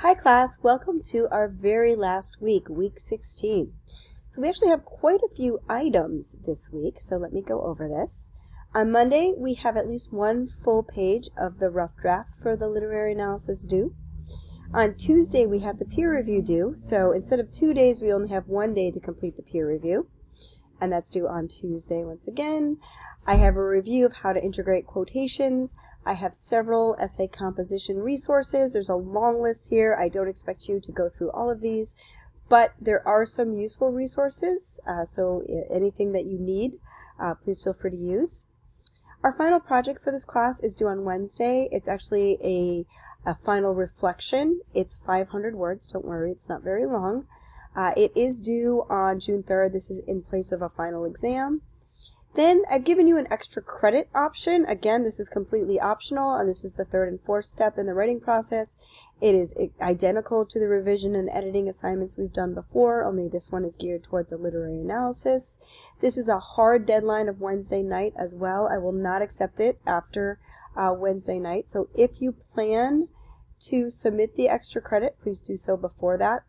Hi class, welcome to our very last week, week 16. So we actually have quite a few items this week, so let me go over this. On Monday, we have at least one full page of the rough draft for the literary analysis due. On Tuesday, we have the peer review due, so instead of 2 days, we only have 1 day to complete the peer review, and that's due on Tuesday once again. I have a review of how to integrate quotations. I have several essay composition resources. There's a long list here. I don't expect you to go through all of these, but there are some useful resources, so anything that you need, please feel free to use. Our final project for this class is due on Wednesday. It's actually a final reflection. It's 500 words. Don't worry, it's not very long. It is due on June 3rd. This is in place of a final exam. Then I've given you an extra credit option. Again, this is completely optional, and this is the third and fourth step in the writing process. It is identical to the revision and editing assignments we've done before, only this one is geared towards a literary analysis. This is a hard deadline of Wednesday night as well. I will not accept it after Wednesday night. So if you plan to submit the extra credit, please do so before that.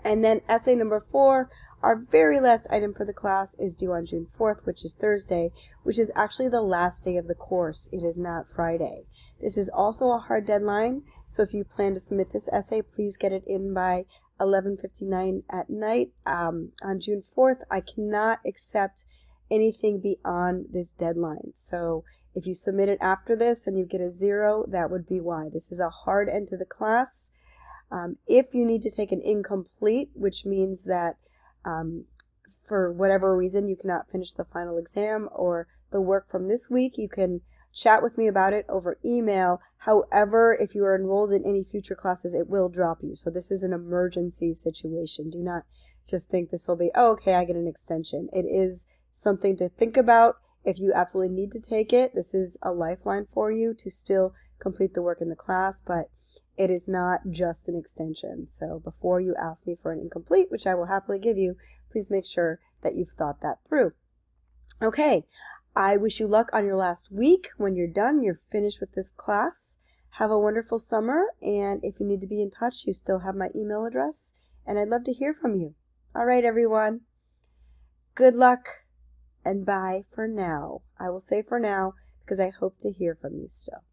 And then essay number 4, our very last item for the class, is due on June 4th, which is Thursday, which is actually the last day of the course. It is not Friday. This is also a hard deadline, so if you plan to submit this essay, please get it in by 11:59 at night. On June 4th, I cannot accept anything beyond this deadline. So if you submit it after this and you get a 0, that would be why. This is a hard end to the class. If you need to take an incomplete, which means that for whatever reason you cannot finish the final exam or the work from this week, you can chat with me about it over email. However, if you are enrolled in any future classes, it will drop you. So this is an emergency situation. Do not just think this will be, oh, okay, I get an extension. It is something to think about. If you absolutely need to take it, this is a lifeline for you to still complete the work in the class, but it is not just an extension. So before you ask me for an incomplete, which I will happily give you, please make sure that you've thought that through. Okay, I wish you luck on your last week. When you're done, you're finished with this class. Have a wonderful summer, and if you need to be in touch, you still have my email address, and I'd love to hear from you. All right, everyone. Good luck, and bye for now. I will say for now, because I hope to hear from you still.